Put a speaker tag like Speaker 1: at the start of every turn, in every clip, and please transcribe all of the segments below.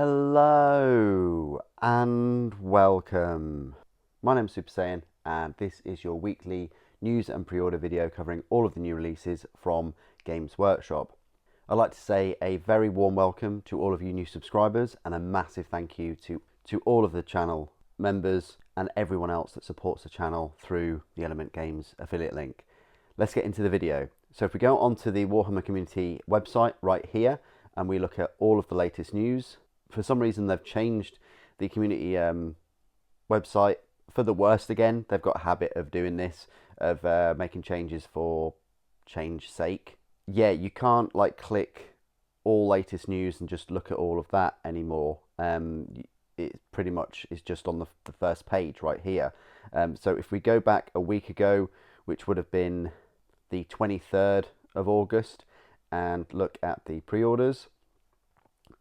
Speaker 1: Hello and welcome. My name's Super Saiyan and this is your weekly news and pre-order video covering all of the new releases from Games Workshop. I'd like to say a very warm welcome to all of you new subscribers and a massive thank you to all of the channel members and everyone else that supports the channel through the Element Games affiliate link. Let's get into the video. So if we go onto the Warhammer community website right here and we look at all of the latest news, for some reason they've changed the community website for the worst again. They've got a habit of doing this, of making changes for change's sake. Yeah, you can't like click all latest news and just look at all of that anymore. It pretty much is just on the first page right here. So if we go back a week ago, which would have been the 23rd of August, and look at the pre-orders.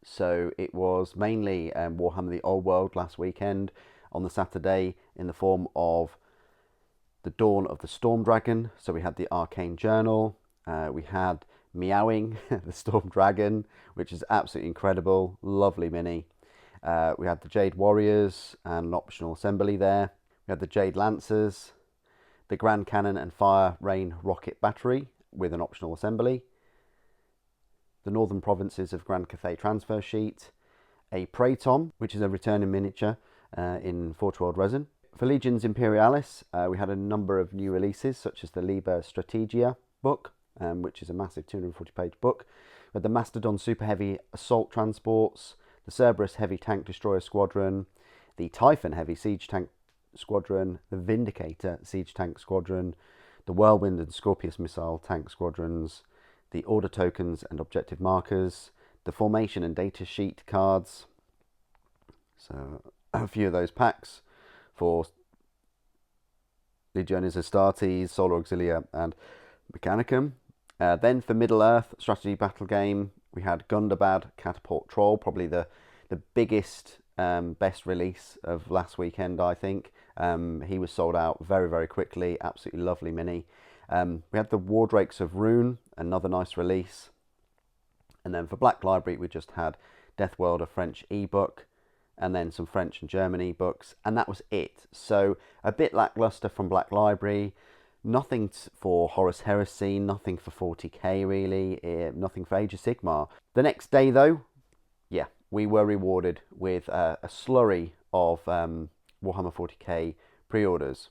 Speaker 1: So it was mainly Warhammer the Old World last weekend on the Saturday in the form of the Dawn of the Storm Dragon. So we had the Arcane Journal, we had Meowing the Storm Dragon, which is absolutely incredible, lovely mini. We had the Jade Warriors and an optional assembly there. We had the Jade Lancers, the Grand Cannon and Fire Rain Rocket Battery with an optional assembly, the Northern Provinces of Grand Cathay transfer sheet, a Praetom, which is a returning miniature in Forge World resin. For Legions Imperialis, we had a number of new releases, such as the Liber Strategia book, which is a massive 240-page book. We had the Mastodon Super Heavy Assault Transports, the Cerberus Heavy Tank Destroyer Squadron, the Typhon Heavy Siege Tank Squadron, the Vindicator Siege Tank Squadron, the Whirlwind and Scorpius Missile Tank Squadrons, the Order Tokens and Objective Markers, the Formation and Data Sheet cards. So a few of those packs for Legiones Astartes, Solar Auxilia and Mechanicum. Then for Middle-earth Strategy Battle Game, we had Gundabad Catapult Troll, probably the biggest, best release of last weekend, I think. He was sold out very, very quickly. Absolutely lovely mini. We had the Wardrakes of Rune, another nice release. And then for Black Library, we just had Death World, a French ebook, and then some French and German ebooks, and that was it. So a bit lackluster from Black Library. Nothing for Horus Heresy, nothing for 40k really, nothing for Age of Sigmar. The next day though, yeah, we were rewarded with a slurry of Warhammer 40k pre-orders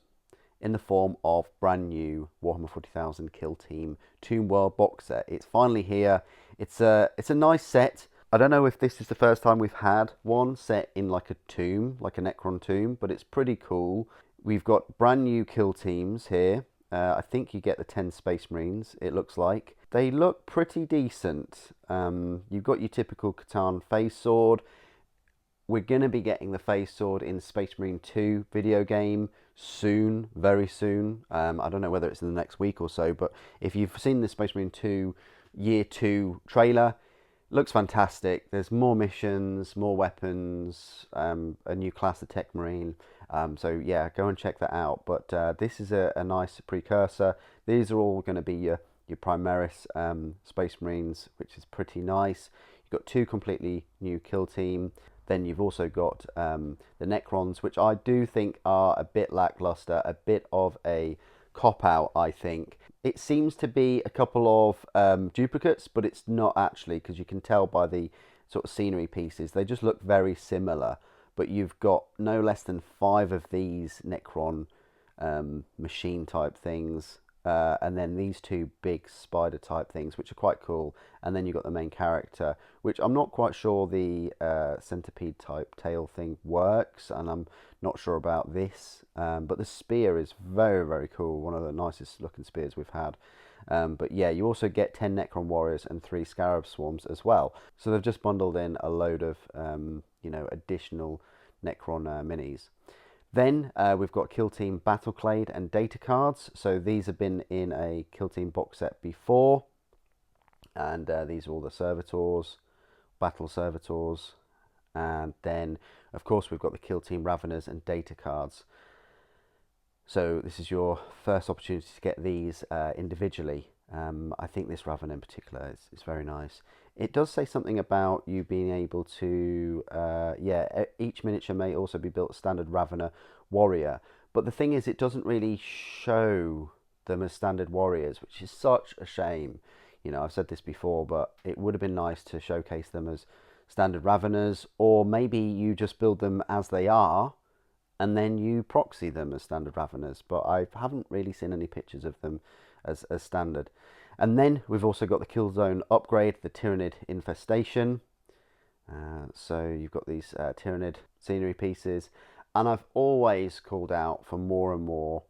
Speaker 1: in the form of brand new Warhammer 40,000 Kill Team Tomb World box set. It's finally here. It's a nice set. I don't know if this is the first time we've had one set in like a tomb, like a Necron tomb, but it's pretty cool. We've got brand new kill teams here. I think you get the 10 Space Marines, it looks like. They look pretty decent. You've got your typical Catan Phase Sword. We're going to be getting the Phase Sword in Space Marine 2 video game soon, very soon. I don't know whether it's in the next week or so, but if you've seen the Space Marine 2 Year 2 trailer, looks fantastic. There's more missions, more weapons, a new class of Tech Marine. So yeah, go and check that out. But this is a nice precursor. These are all going to be your Primaris Space Marines, which is pretty nice. You've got two completely new kill team. Then you've also got the Necrons, which I do think are a bit lackluster, a bit of a cop-out, I think. It seems to be a couple of duplicates, but it's not actually, because you can tell by the sort of scenery pieces. They just look very similar, but you've got no less than 5 of these Necron machine type things, and then these 2 big spider type things, which are quite cool. And then you've got the main character, which I'm not quite sure the centipede type tail thing works, and I'm not sure about this, but the spear is very, very cool. One of the nicest looking spears we've had. But yeah, you also get 10 Necron Warriors and 3 Scarab Swarms as well. So they've just bundled in a load of additional Necron minis. Then we've got Kill Team Battleclade and Data cards. So these have been in a Kill Team box set before. And these are all the Servitors, Battle Servitors. And then, of course, we've got the Kill Team Raveners and Data cards. So this is your first opportunity to get these individually. I think this Raven in particular is very nice. it does say something about you being able to, each miniature may also be built standard Ravener warrior. But the thing is, it doesn't really show them as standard warriors, which is such a shame. You know, I've said this before, but it would have been nice to showcase them as standard Raveners, or maybe you just build them as they are and then you proxy them as standard Raveners. But I haven't really seen any pictures of them as standard. And then we've also got the Killzone upgrade, the Tyrannid Infestation. So you've got these Tyrannid scenery pieces, and I've always called out for more and more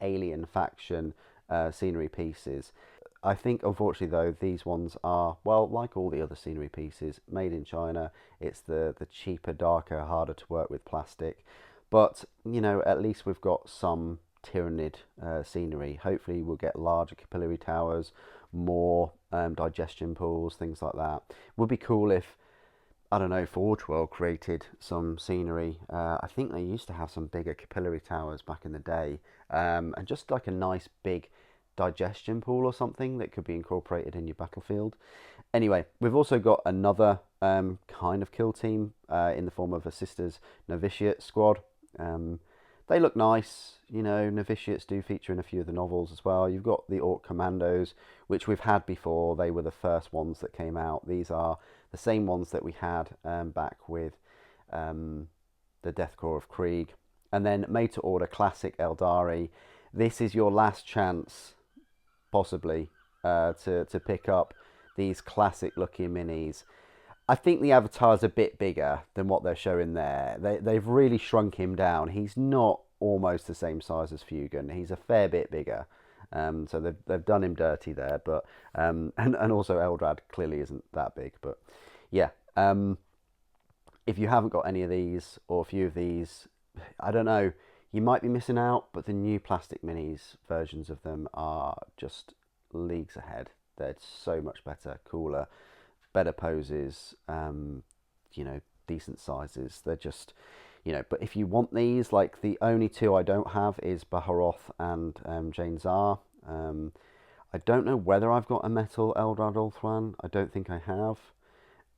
Speaker 1: alien faction scenery pieces. I think, unfortunately, though, these ones are, well, like all the other scenery pieces, made in China. It's the cheaper, darker, harder to work with plastic. But, you know, at least we've got some Tyrannid scenery. Hopefully we'll get larger capillary towers, more digestion pools, things like that. Would be cool if, I don't know, Forge World created some scenery. I think they used to have some bigger capillary towers back in the day, and just like a nice big digestion pool or something that could be incorporated in your battlefield. Anyway, we've also got another kind of kill team in the form of a Sisters Novitiate squad. They look nice, you know. Novitiates do feature in a few of the novels as well. You've got the Orc Commandos, which we've had before. They were the first ones that came out. These are the same ones that we had back with the Death Corps of Krieg. And then made to order Classic Eldari. This is your last chance, possibly, to pick up these classic looking minis. I think the avatar's a bit bigger than what they're showing there. They've really shrunk him down. He's not almost the same size as Fugan. He's a fair bit bigger. So they've done him dirty there. But and also Eldrad clearly isn't that big. But yeah, if you haven't got any of these or a few of these, I don't know, you might be missing out. But the new plastic minis versions of them are just leagues ahead. They're so much better, cooler, better poses, you know, decent sizes. They're just, you know, but if you want these, like the only two I don't have is Baharoth and Jane Zar. I don't know whether I've got a metal Eldrad Ulthran. I don't think I have.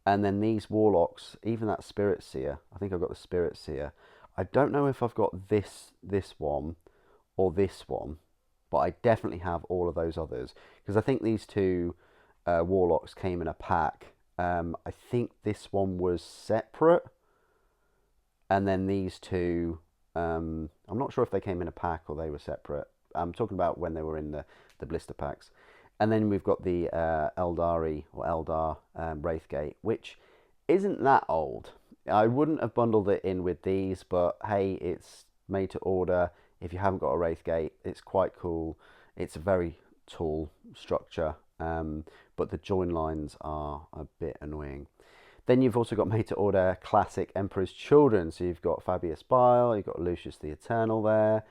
Speaker 1: And then these Warlocks, even that Spirit Seer, I think I've got the Spirit Seer. I don't know if I've got this one or this one, but I definitely have all of those others, because I think these two Warlocks came in a pack. I think this one was separate, and then these two, I'm not sure if they came in a pack or they were separate. I'm talking about when they were in the blister packs. And then we've got the Eldari or Eldar Wraithgate, which isn't that old. I wouldn't have bundled it in with these, but hey, it's made to order. If you haven't got a Wraithgate, it's quite cool. It's a very tall structure, but the join lines are a bit annoying. Then you've also got made to order classic Emperor's Children. So you've got Fabius Bile, you've got Lucius the Eternal there.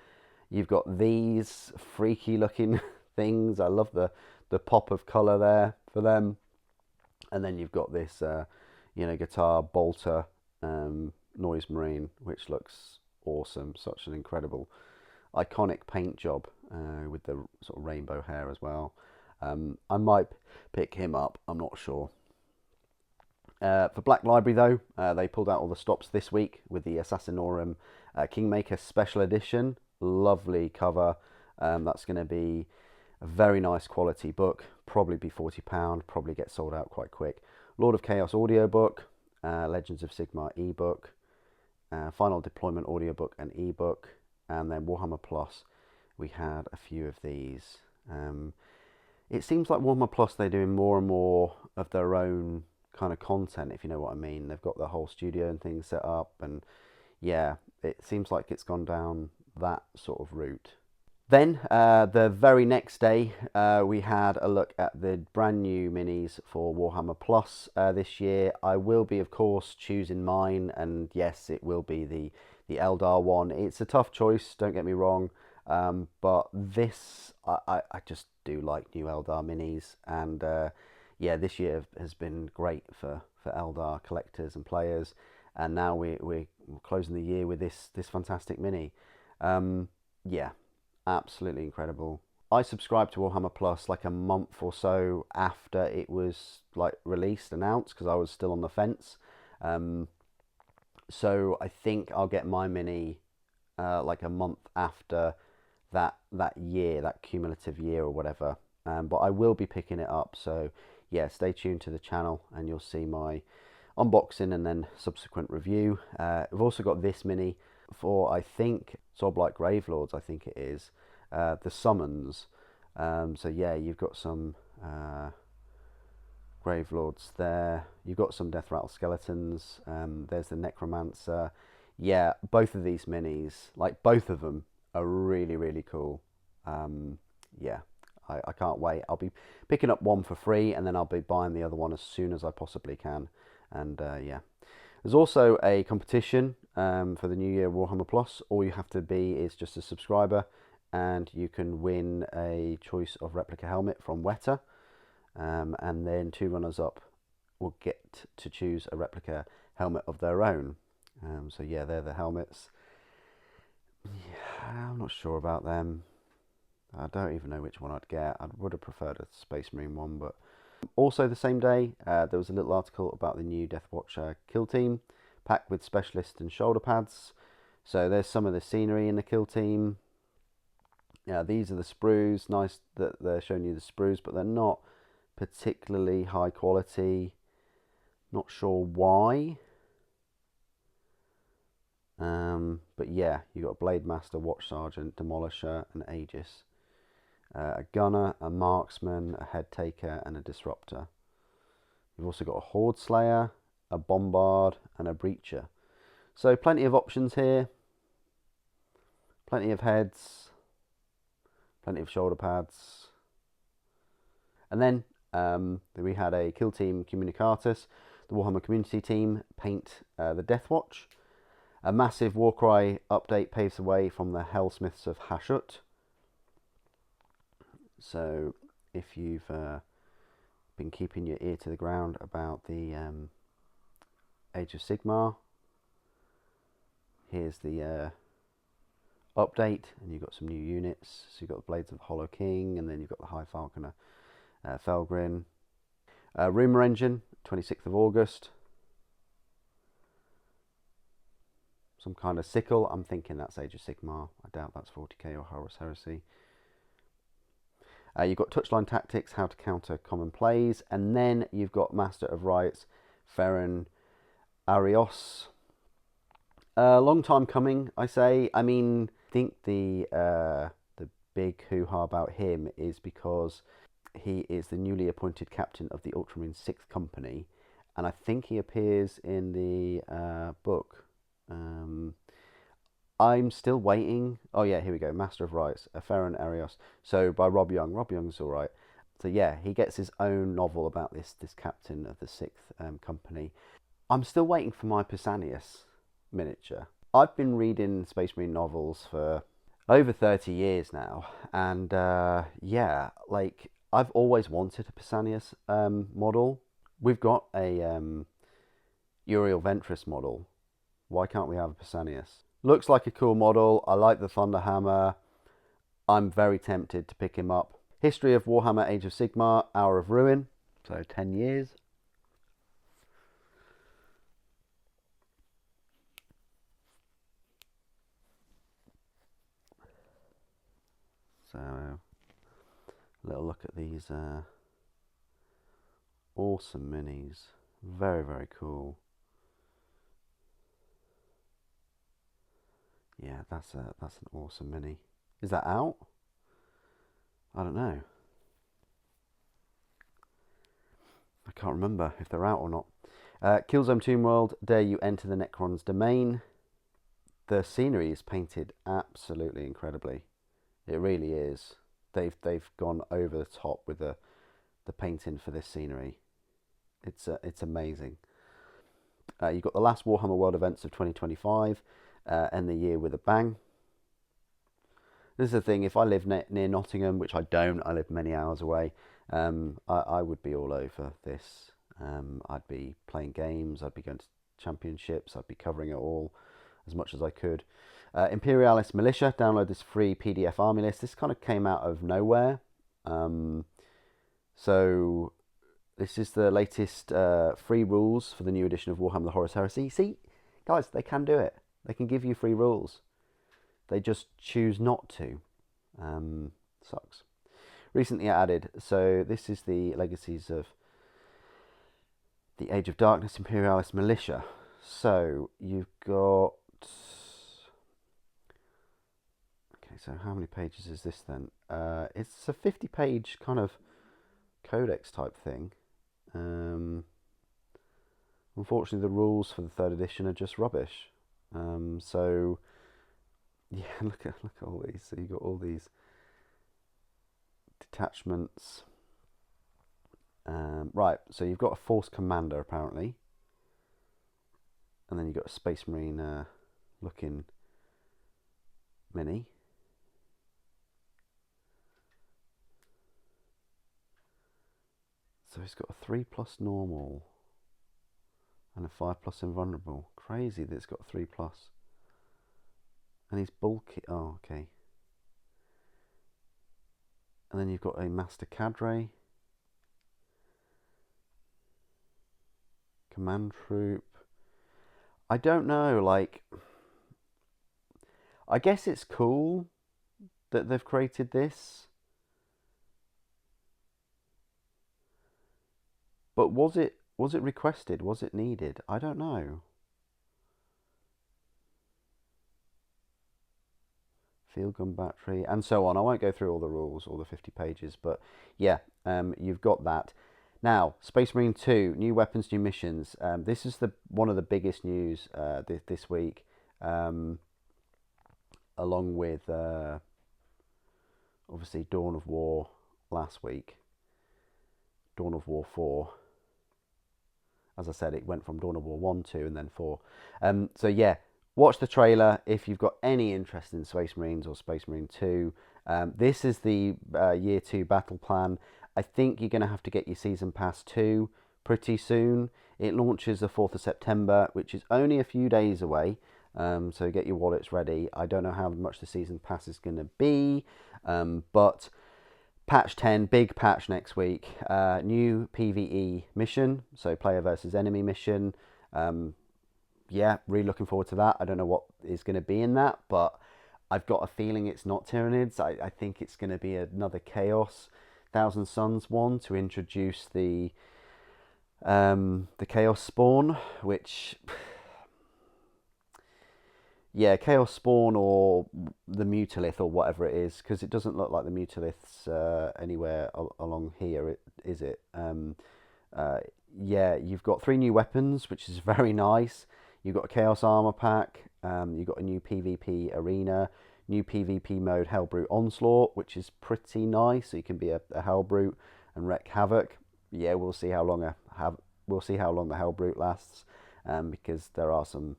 Speaker 1: You've got these freaky looking things. I love the pop of colour there for them. And then you've got this, you know, guitar bolter Noise Marine, which looks awesome. Such an incredible, iconic paint job with the sort of rainbow hair as well. I might pick him up, I'm not sure. For Black Library though, they pulled out all the stops this week with the Assassinorum Kingmaker Special Edition. Lovely cover. That's going to be a very nice quality book. Probably be £40. Probably get sold out quite quick. Lord of Chaos audiobook, Legends of Sigmar ebook, Final Deployment audiobook and ebook, and then Warhammer Plus. We had a few of these. It seems like Warhammer Plus, they're doing more and more of their own kind of content, if you know what I mean. They've got the whole studio and things set up, and yeah, it seems like it's gone down that sort of route. Then the very next day, we had a look at the brand new minis for Warhammer Plus this year. I will be, of course, choosing mine, and yes, it will be the Eldar one. It's a tough choice, don't get me wrong, but this, I just do like new Eldar minis, and yeah, this year has been great for Eldar collectors and players, and now we're closing the year with this fantastic mini. Yeah, absolutely incredible. I subscribed to Warhammer Plus like a month or so after it was like released, announced, because I was still on the fence. So I think I'll get my mini like a month after that year, that cumulative year or whatever. But I will be picking it up. So yeah, stay tuned to the channel and you'll see my unboxing and then subsequent review. We've also got this mini for, I think, Soulblight Gravelords, I think it is, the summons. So yeah, you've got some Gravelords there. You've got some Death Rattle Skeletons. There's the Necromancer. Yeah, both of these minis, like both of them, are really, really cool. Yeah, I can't wait. I'll be picking up one for free and then I'll be buying the other one as soon as I possibly can. And yeah, there's also a competition for the New Year Warhammer Plus. All you have to be is just a subscriber and you can win a choice of replica helmet from Weta. And then 2 runners up will get to choose a replica helmet of their own. So yeah, they're the helmets. Yeah, I'm not sure about them. I don't even know which one I'd get. I would have preferred a Space Marine one, but also the same day there was a little article about the new Death Watcher kill team packed with specialist and shoulder pads. So there's some of the scenery in the kill team. Yeah, these are the sprues. Nice that they're showing you the sprues, but they're not particularly high quality. Not sure why. But yeah, you got a Blade Master, Watch Sergeant, Demolisher, and Aegis. A Gunner, a Marksman, a Head Taker, and a Disruptor. You've also got a Horde Slayer, a Bombard, and a Breacher. So plenty of options here. Plenty of heads. Plenty of shoulder pads. And then we had a Kill Team Communicatus, the Warhammer community team, paint the Death Watch. A massive Warcry update paves the way from the Hellsmiths of Hashut. So if you've been keeping your ear to the ground about the Age of Sigmar, here's the update, and you've got some new units. So you've got the Blades of the Hollow King, and then you've got the High Falconer Felgrin. Rumour Engine, 26th of August. Some kind of sickle. I'm thinking that's Age of Sigmar. I doubt that's 40k or Horus Heresy. You've got Touchline Tactics, how to counter common plays. And then you've got Master of Rites, Ferran Arios. Long time coming, I say. I mean, I think the big hoo-ha about him is because he is the newly appointed captain of the Ultramarine 6th Company. And I think he appears in the book. I'm still waiting. Oh yeah, here we go. Master of Rites, Ferran Arios. So by Rob Young. Rob Young's all right. So yeah, he gets his own novel about this captain of the 6th Company. I'm still waiting for my Pausanias miniature. I've been reading Space Marine novels for over 30 years now, and yeah, like I've always wanted a Pausanias model. We've got a Uriel Ventress model. Why can't we have a Pausanias? Looks like a cool model. I like the Thunderhammer. I'm very tempted to pick him up. History of Warhammer Age of Sigmar, Hour of Ruin. So 10 years. So a little look at these awesome minis. Very, very cool. Yeah, that's an awesome mini. Is that out? I don't know. I can't remember if they're out or not. Killzone Tomb World, dare you enter the Necron's domain. The scenery is painted absolutely incredibly. It really is. They've gone over the top with the painting for this scenery. It's amazing. You've got the last Warhammer World events of 2025. End the year with a bang. This is the thing, if I live near Nottingham, which I don't, I live many hours away, I would be all over this. I'd be playing games, I'd be going to championships, I'd be covering it all. as much as I could. Imperialist Militia, download this free PDF army list. This kind of came out of nowhere. So this is the latest free rules for the new edition of Warhammer the Horus Heresy. See, guys, they can do it. They can give you free rules. They just choose not to. Sucks. Recently added, so this is the legacies of the Age of Darkness Imperialist Militia. So you've got... Okay, so how many pages is this then? It's a 50-page kind of codex type thing. Unfortunately, the rules for the 3rd edition are just rubbish. So yeah, look at all these. So you got all these detachments. Right, so you've got a Force Commander apparently, and then you've got a Space Marine looking mini. So he's got a 3+ normal and a 5+ invulnerable. Crazy that it's got a 3+. And he's bulky. Oh, okay. And then you've got a Master Cadre, Command Troop. I don't know, like, I guess it's cool that they've created this. But was it requested? Was it needed? I don't know. Field gun battery, and so on. I won't go through all the rules, all the 50 pages, but yeah, you've got that. Now, Space Marine 2, new weapons, new missions. This is one of the biggest news this week, along with obviously Dawn of War last week, Dawn of War 4. As I said, it went from Dawn of War 1, 2, and then 4. So yeah, watch the trailer if you've got any interest in Space Marines or Space Marine 2. This is the Year 2 battle plan. I think you're going to have to get your Season Pass 2 pretty soon. It launches the 4th of September, which is only a few days away. So get your wallets ready. I don't know how much the Season Pass is going to be, but patch 10, big patch next week. New PvE mission, so player versus enemy mission. Yeah, really looking forward to that. I don't know what is going to be in that, but I've got a feeling it's not Tyranids. I think it's going to be another Chaos Thousand Suns one to introduce the Chaos Spawn, which... Yeah, Chaos Spawn or the Mutalith or whatever it is, because it doesn't look like the Mutalith's anywhere along here, is it? Yeah, you've got 3 new weapons, which is very nice. You've got a Chaos Armor pack, you've got a new PvP arena, new PvP mode Hellbrute Onslaught, which is pretty nice, so you can be a Hellbrute and wreak havoc. Yeah, we'll see how long the Hellbrute lasts, because there are some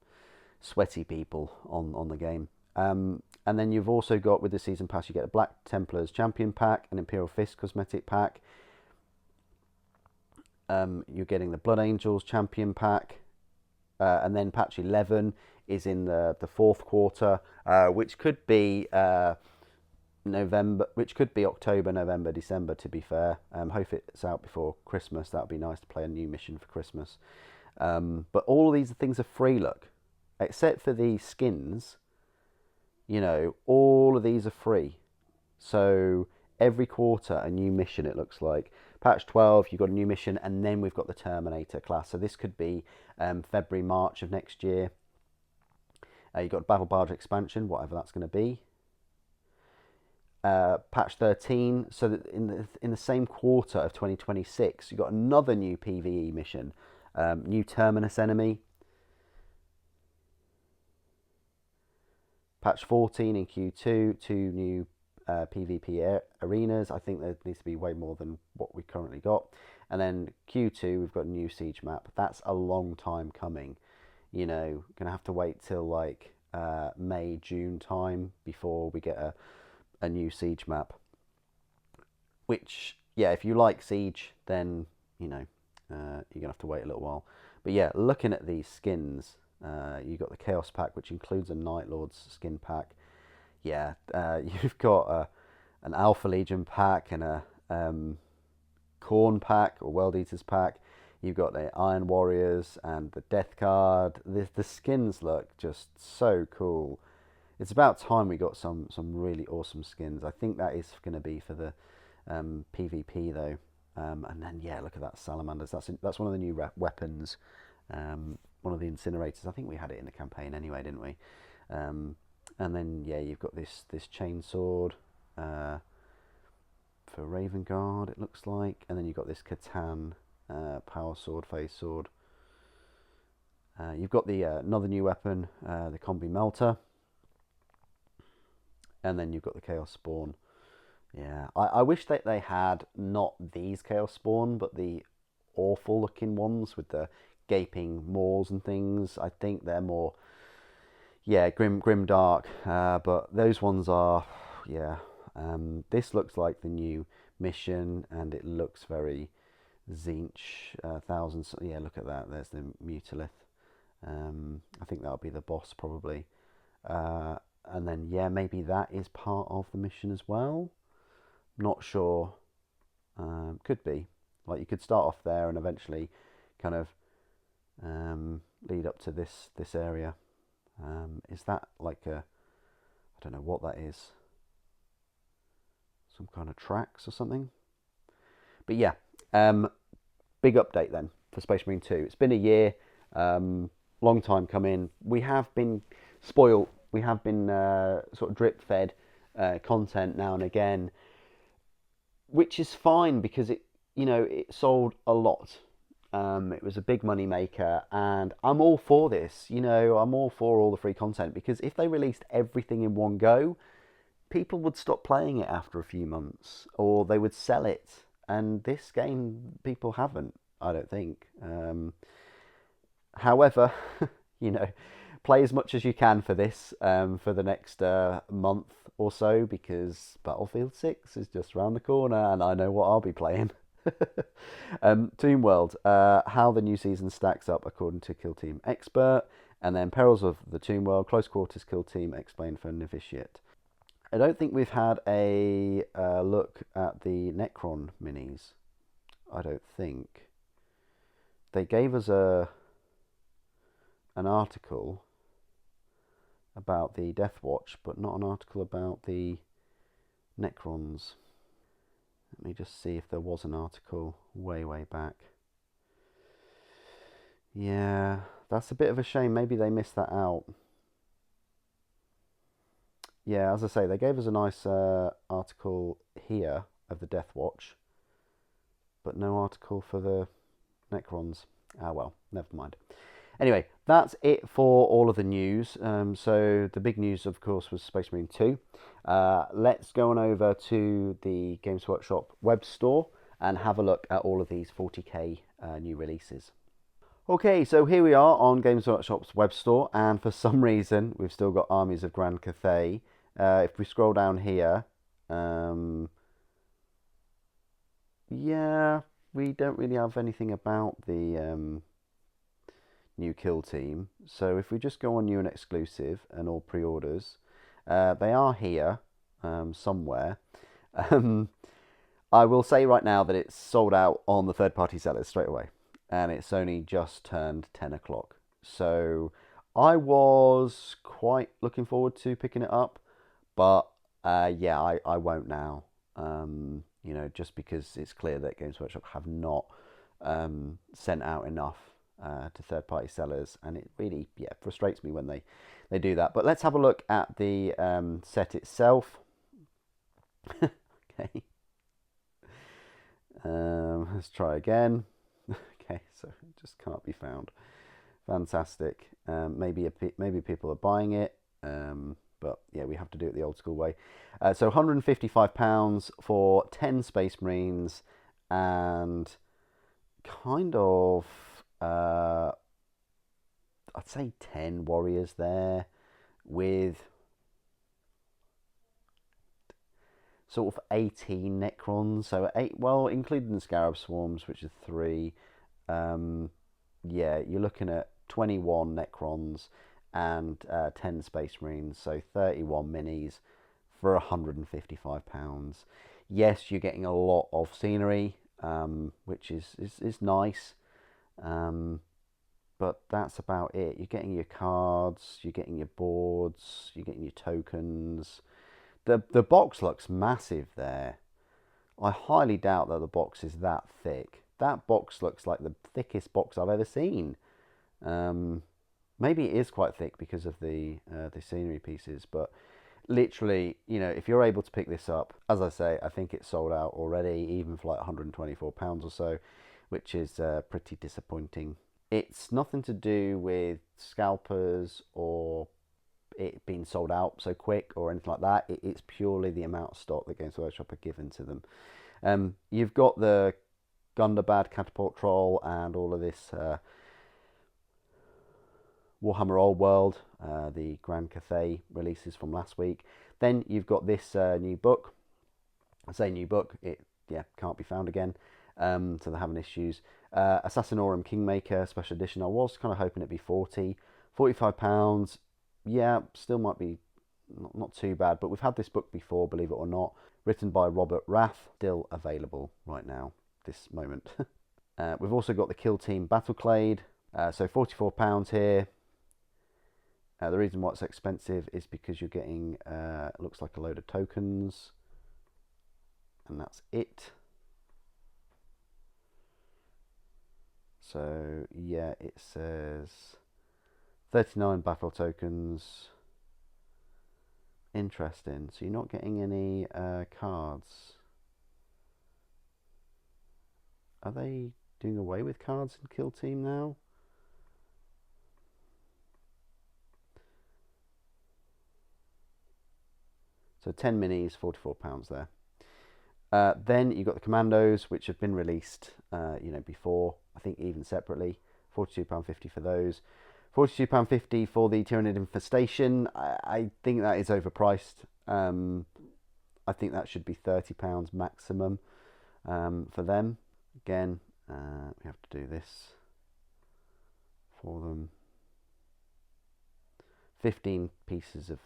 Speaker 1: sweaty people on the game. And then you've also got, with the Season Pass, you get a Black Templars Champion pack, an Imperial Fist cosmetic pack. You're getting the Blood Angels Champion pack. And then patch 11 is in the 4th quarter, which could be November, which could be October, November, December, to be fair. Hope it's out before Christmas. That would be nice to play a new mission for Christmas. But all of these things are free, look. Except for the skins, you know, all of these are free. So every quarter a new mission, it looks like. Patch 12, you've got a new mission, and then we've got the Terminator class. So this could be February, March of next year. You've got Battle Barge expansion, whatever that's going to be. Patch 13, so that in the same quarter of 2026, you've got another new PvE mission, new Terminus enemy. Patch 14 in Q2, 2 new PvP arenas. I think there needs to be way more than what we currently got. And then Q2, we've got a new siege map. That's a long time coming. You know, gonna have to wait till like May, June time before we get a new siege map. Which, yeah, if you like siege, then, you know, you're gonna have to wait a little while. But yeah, looking at these skins, You got the Chaos pack, which includes a Night Lord's skin pack. Yeah, you've got an Alpha Legion pack and a Khorne pack or World Eaters pack. You've got the Iron Warriors and the Death card. The skins look just so cool. It's about time we got some really awesome skins. I think that is going to be for the PvP though. And then yeah, look at that Salamanders. That's one of the new weapons. One of the incinerators. I think we had it in the campaign anyway, didn't we? And then yeah, you've got this chainsword for Raven Guard. It looks like, and then you've got this Catan power sword, phase sword. You've got the another new weapon, the Combi Melter, and then you've got the Chaos Spawn. Yeah, I wish that they had not these Chaos Spawn, but the awful looking ones with the gaping maws and things. I think they're more, yeah, grim dark. But those ones are, yeah. This looks like the new mission, and it looks very Tzeentch, thousands. Yeah, look at that. There's the Mutilith. I think that'll be the boss probably. And then yeah, maybe that is part of the mission as well. Not sure. Could be. Like you could start off there and eventually kind of lead up to this area. Is that like a, I don't know what that is. Some kind of tracks or something. But yeah, big update then for Space Marine 2. It's been a year, long time coming. We have been spoiled. We have been sort of drip fed content now and again, which is fine because it sold a lot. It was a big money maker, and I'm all for this. I'm all for all the free content, because if they released everything in one go, people would stop playing it after a few months, or they would sell it. And this game, people haven't, I don't think. However, play as much as you can for this, for the next month or so, because Battlefield 6 is just around the corner, and I know what I'll be playing. Team World, how the new season stacks up according to Kill Team Expert, and then Perils of the Tomb World, Close Quarters Kill Team explained for Novitiate. I don't think we've had a look at the Necron minis. I don't think. They gave us an article about the Death Watch, but not an article about the Necrons. Let me just see if there was an article way back. Yeah, that's a bit of a shame. Maybe they missed that out. Yeah, as I say, they gave us a nice article here of the Death Watch, but no article for the Necrons. Ah, well, never mind. Anyway, that's it for all of the news. So the big news, of course, was Space Marine 2. Let's go on over to the Games Workshop web store and have a look at all of these 40k new releases. Okay, so here we are on Games Workshop's web store, and for some reason we've still got Armies of Grand Cathay. If we scroll down here, yeah, we don't really have anything about the new kill team. So if we just go on new and exclusive and all pre-orders, they are here somewhere. I will say right now that it's sold out on the third-party sellers straight away, and it's only just turned 10 o'clock. So I was quite looking forward to picking it up, but yeah, I won't now. Just because it's clear that Games Workshop have not sent out enough to third-party sellers, and it really, yeah, frustrates me when they do that. But let's have a look at the set itself. Okay. Let's try again. Okay, so it just can't be found. Fantastic. Maybe people are buying it, but yeah, we have to do it the old school way. So £155 for 10 Space Marines and kind of, I'd say 10 warriors there, with sort of 18 Necrons, so 8, including the Scarab Swarms, which are 3. Yeah, you're looking at 21 Necrons and 10 Space Marines, so 31 minis for £155. Yes, you're getting a lot of scenery, which is nice, but that's about it. You're getting your cards, you're getting your boards, you're getting your tokens. The box looks massive there. I highly doubt that the box is that thick. That box looks like the thickest box I've ever seen. Maybe it is quite thick because of the scenery pieces, but literally, you know, if you're able to pick this up, as I say, I think it's sold out already, even for like £124 or so, which is pretty disappointing. It's nothing to do with scalpers or it being sold out so quick or anything like that. It's purely the amount of stock that Games Workshop are given to them. You've got the Gundabad Catapult Troll and all of this Warhammer Old World, the Grand Cathay releases from last week. Then you've got this new book. I say new book, it can't be found again, so they're having issues. Assassinorum Kingmaker Special Edition, I was kind of hoping it'd be £45. Yeah, still might be not too bad, but we've had this book before, believe it or not, written by Robert Rath, still available right now, this moment. We've also got the Kill Team Battleclade, so £44 here. The reason why it's expensive is because you're getting, it looks like a load of tokens, and that's it. So yeah, it says 39 battle tokens. Interesting. So you're not getting any cards. Are they doing away with cards in Kill Team now? So 10 minis, £44 there. Then you've got the Commandos, which have been released, before, I think even separately. £42.50 for those. £42.50 for the Tyranid Infestation. I think that is overpriced. I think that should be £30 maximum for them. Again, we have to do this for them. 15 pieces of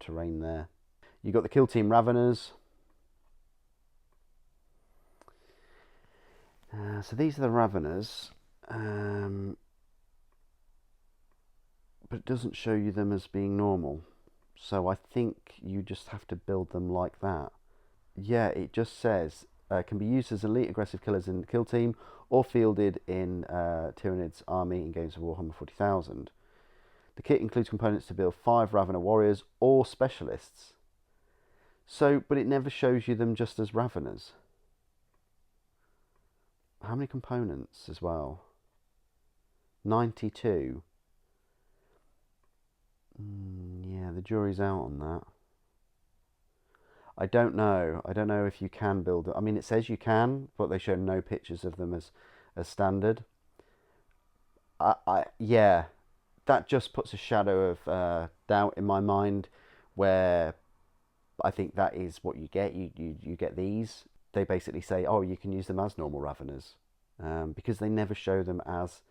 Speaker 1: terrain there. You've got the Kill Team Raveners. So these are the Raveners. But it doesn't show you them as being normal. So I think you just have to build them like that. Yeah, it just says, can be used as elite aggressive killers in the Kill Team or fielded in Tyranid's army in games of Warhammer 40,000. The kit includes components to build 5 Ravener warriors or specialists. So, but it never shows you them just as Raveners. How many components as well? 92. Yeah, the jury's out on that. I don't know. I don't know if you can build it. I mean, it says you can, but they show no pictures of them as standard. Yeah, that just puts a shadow of doubt in my mind, where I think that is what you get. You get these. They basically say, oh, you can use them as normal Raveners, because they never show them as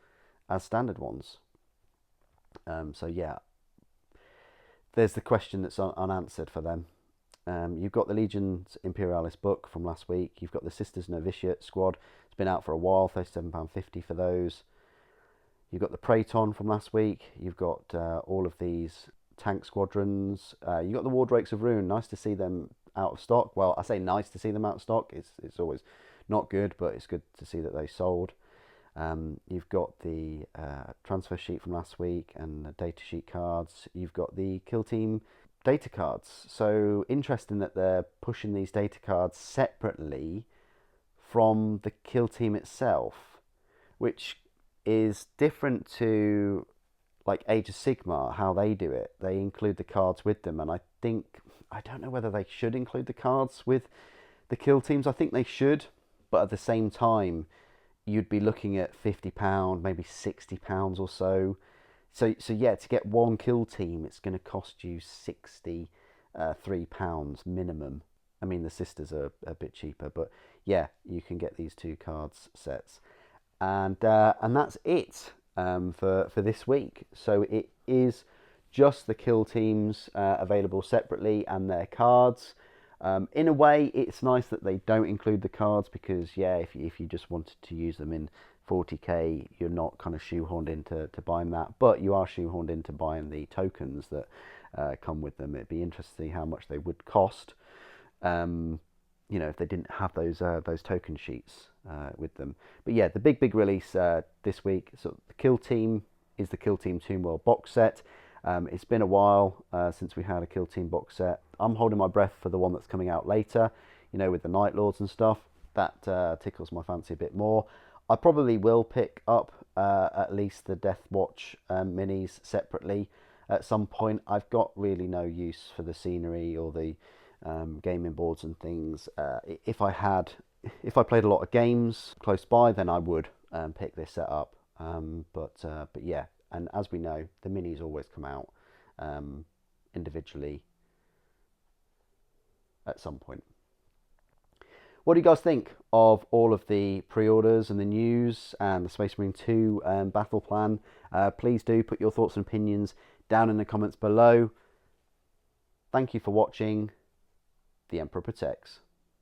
Speaker 1: standard ones. So yeah, there's the question that's unanswered for them. You've got the Legions Imperialis book from last week. You've got the Sisters Novitiate squad. It's been out for a while, £37.50 for those. You've got the Praeton from last week. You've got all of these tank squadrons. You've got the War Drakes of Ruin. Nice to see them out of stock. Well, I say nice to see them out of stock. It's always not good, but it's good to see that they sold. You've got the transfer sheet from last week and the data sheet cards. You've got the Kill Team data cards. So interesting that they're pushing these data cards separately from the Kill Team itself, which is different to like Age of Sigmar, how they do it. They include the cards with them, and I don't know whether they should include the cards with the Kill Teams. I think they should, but at the same time, you'd be looking at £50, maybe £60 or so. So yeah, to get one Kill Team, it's going to cost you £63 minimum. I mean, the Sisters are a bit cheaper, but yeah, you can get these 2 cards sets, and that's it. for this week. So it is just the kill teams available separately and their cards. In a way, it's nice that they don't include the cards because, yeah, if you just wanted to use them in 40k, you're not kind of shoehorned into buying that, but you are shoehorned into buying the tokens that come with them. It'd be interesting to see how much they would cost, if they didn't have those token sheets with them. But yeah, the big release this week. So the Kill Team is the Kill Team Tomb World box set. It's been a while since we had a Kill Team box set. I'm holding my breath for the one that's coming out later, with the Night Lords and stuff. That tickles my fancy a bit more. I probably will pick up at least the Death Watch minis separately at some point. I've got really no use for the scenery or the gaming boards and things. If I played a lot of games close by, then I would pick this set up. But yeah, and as we know, the minis always come out individually at some point. What do you guys think of all of the pre-orders and the news and the Space Marine 2 battle plan? Please do put your thoughts and opinions down in the comments below. Thank you for watching. The Emperor Protects.